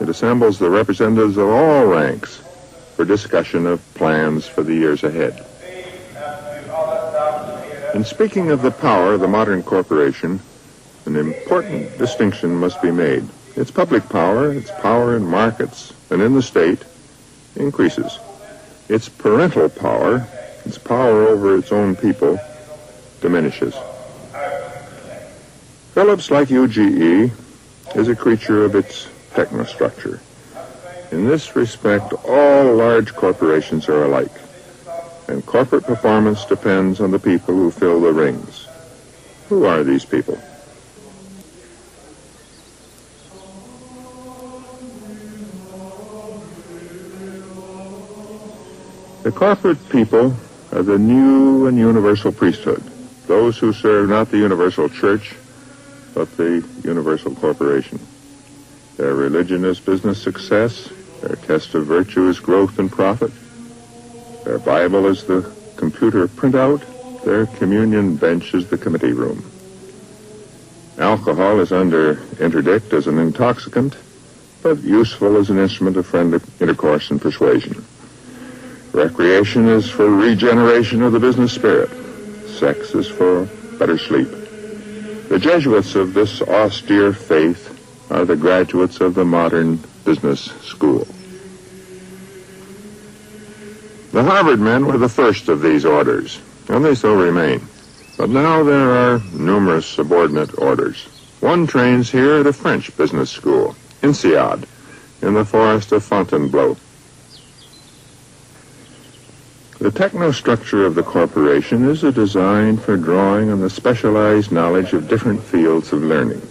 It assembles the representatives of all ranks for discussion of plans for the years ahead. In speaking of the power of the modern corporation, an important distinction must be made. Its public power, its power in markets and in the state, increases. Its parental power, its power over its own people, diminishes. Phillips, like UGE, is a creature of its technostructure. In this respect, all large corporations are alike, and corporate performance depends on the people who fill the rings. Who are these people? The corporate people are the new and universal priesthood, those who serve not the universal church, but the universal corporation. Their religion is business success, their test of virtue is growth and profit, their Bible is the computer printout, their communion bench is the committee room. Alcohol is under interdict as an intoxicant, but useful as an instrument of friendly intercourse and persuasion. Recreation is for regeneration of the business spirit. Sex is for better sleep. The Jesuits of this austere faith are the graduates of the modern business school. The Harvard men were the first of these orders, and they so remain. But now there are numerous subordinate orders. One trains here at a French business school, INSEAD, in the forest of Fontainebleau. The technostructure of the corporation is a design for drawing on the specialized knowledge of different fields of learning.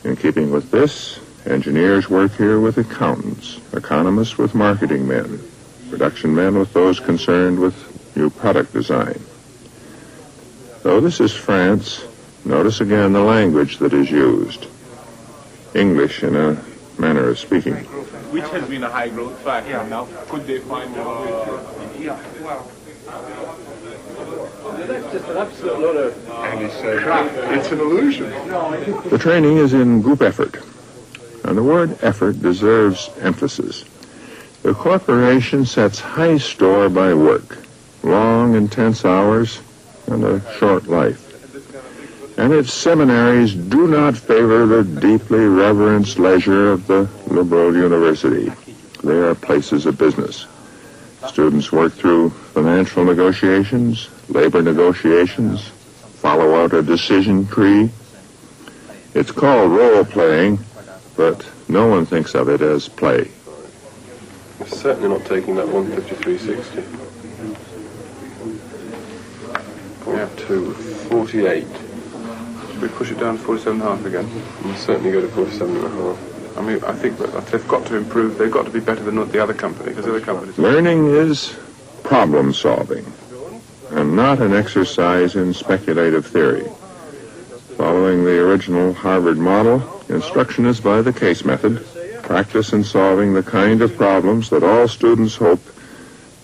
In keeping with this, engineers work here with accountants, economists with marketing men, production men with those concerned with new product design. Though this is France, notice again the language that is used. English in a manner of speaking. Which has been a high growth factor now. Could they find a way? Well, that's just an absolute lot of crap. It's an illusion. The training is in group effort, and the word effort deserves emphasis. The corporation sets high store by work, long, intense hours, and a short life. And its seminaries do not favor the deeply reverenced leisure of the liberal university. They are places of business. Students work through financial negotiations, labor negotiations, follow out a decision tree. It's called role-playing, but no one thinks of it as play. We're certainly not taking that 153.60. 48. Should we push it down to 47.5 again? We'll certainly go to 47.5. I mean, I think that they've got to improve. They've got to be better than the other company, because the other companies... Learning is problem solving, and not an exercise in speculative theory. Following the original Harvard model, instruction is by the case method, practice in solving the kind of problems that all students hope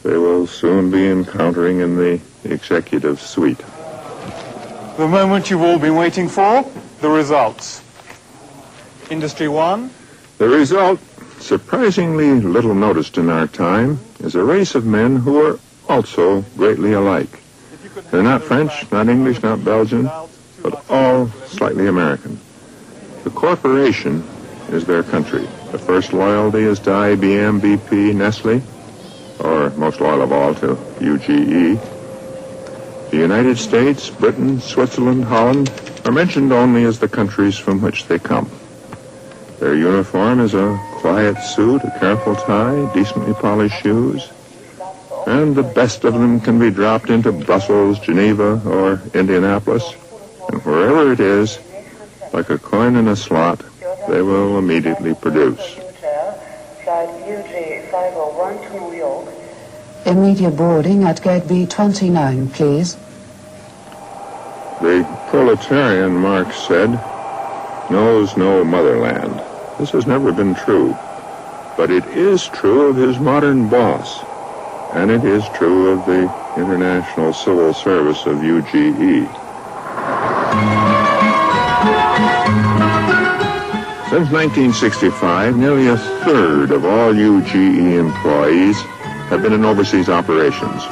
they will soon be encountering in the executive suite. The moment you've all been waiting for, the results. Industry 1. The result, surprisingly little noticed in our time, is a race of men who are also greatly alike. They're not French, not English, not Belgian, but all slightly American. The corporation is their country. The first loyalty is to IBM, BP, Nestle, or most loyal of all to UGE. The United States, Britain, Switzerland, Holland are mentioned only as the countries from which they come. Their uniform is a quiet suit, a careful tie, decently polished shoes, and the best of them can be dropped into Brussels, Geneva, or Indianapolis, and wherever it is, like a coin in a slot, they will immediately produce. Immediate boarding at gate B29, please. The proletarian, Marx said, knows no motherland. This has never been true, but it is true of his modern boss, and it is true of the International Civil Service of UGE. Since 1965, nearly a third of all UGE employees have been in overseas operations.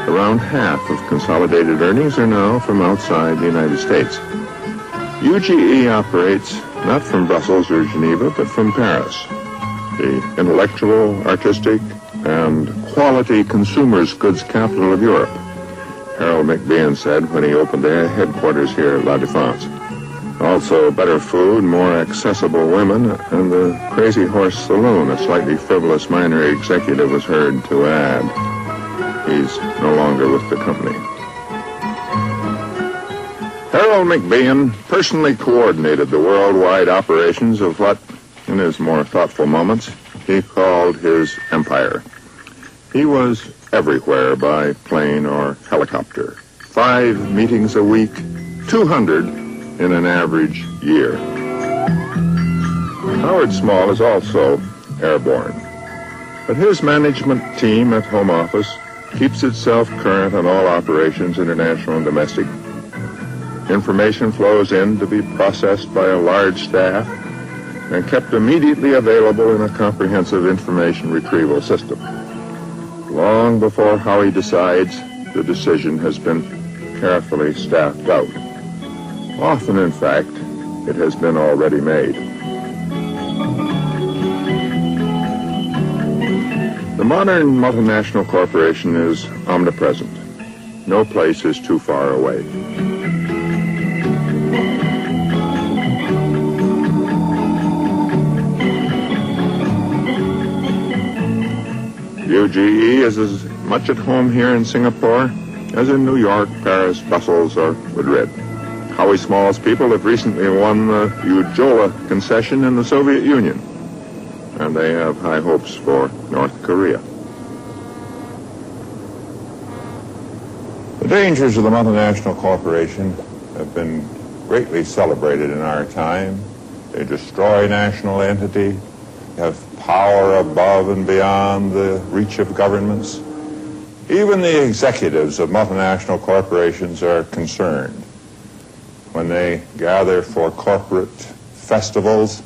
Around half of consolidated earnings are now from outside the United States. UGE operates not from Brussels or Geneva, but from Paris, the intellectual, artistic, and quality consumers' goods capital of Europe. Harold McBean said when he opened their headquarters here at La Défense. Also, better food, more accessible women, and the Crazy Horse Saloon, a slightly frivolous minor executive was heard to add. He's no longer with the company. Harold McBean personally coordinated the worldwide operations of what, in his more thoughtful moments, he called his empire. He was everywhere by plane or helicopter. 5 meetings a week, 200 in an average year. Howard Small is also airborne, but his management team at home office keeps itself current on all operations, international and domestic. Information flows in to be processed by a large staff and kept immediately available in a comprehensive information retrieval system. Long before Howie decides, the decision has been carefully staffed out. Often, in fact, it has been already made. The modern multinational corporation is omnipresent. No place is too far away. UGE is as much at home here in Singapore as in New York, Paris, Brussels, or Madrid. Howie Small's people have recently won the Ujola concession in the Soviet Union, and they have high hopes for North Korea. The dangers of the multinational corporation have been greatly celebrated in our time. They destroy national entity, have power above and beyond the reach of governments. Even the executives of multinational corporations are concerned. When they gather for corporate festivals,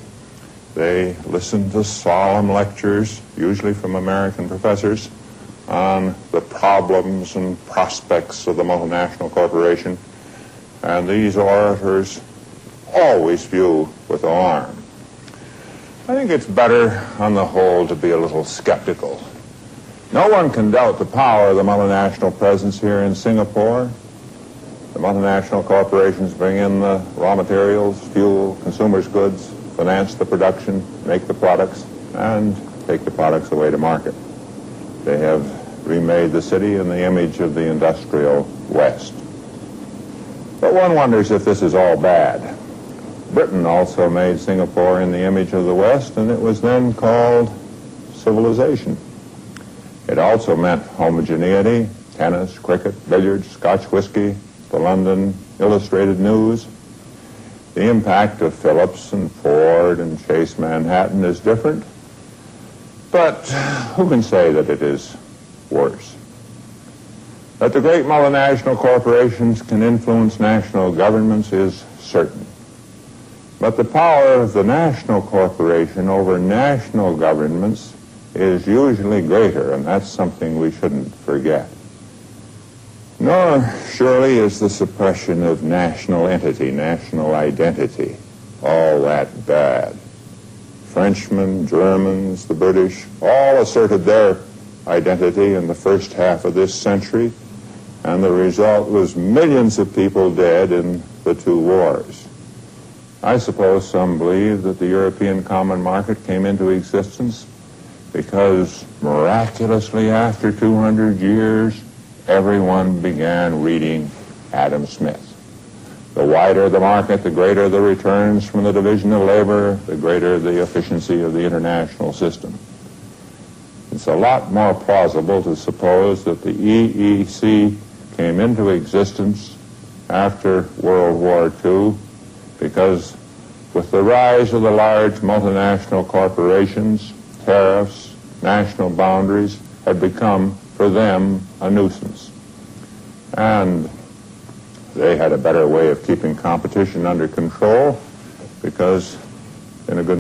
they listen to solemn lectures, usually from American professors, on the problems and prospects of the multinational corporation. And these orators always view with alarm. I think it's better, on the whole, to be a little skeptical. No one can doubt the power of the multinational presence here in Singapore. The multinational corporations bring in the raw materials, fuel, consumers' goods, finance the production, make the products, and take the products away to market. They have remade the city in the image of the industrial West. But one wonders if this is all bad. Britain also made Singapore in the image of the West, and it was then called civilization. It also meant homogeneity, tennis, cricket, billiards, Scotch whiskey, the London Illustrated News. The impact of Phillips and Ford and Chase Manhattan is different, but who can say that it is worse? That the great multinational corporations can influence national governments is certain. But the power of the national corporation over national governments is usually greater, and that's something we shouldn't forget. Nor surely is the suppression of national entity, national identity, all that bad. Frenchmen, Germans, the British, all asserted their identity in the first half of this century, and the result was millions of people dead in the 2 wars. I suppose some believe that the European Common Market came into existence because miraculously after 200 years, everyone began reading Adam Smith. The wider the market, the greater the returns from the division of labor, the greater the efficiency of the international system. It's a lot more plausible to suppose that the EEC came into existence after World War II because with the rise of the large multinational corporations, tariffs, national boundaries had become, for them, a nuisance. And they had a better way of keeping competition under control because in a good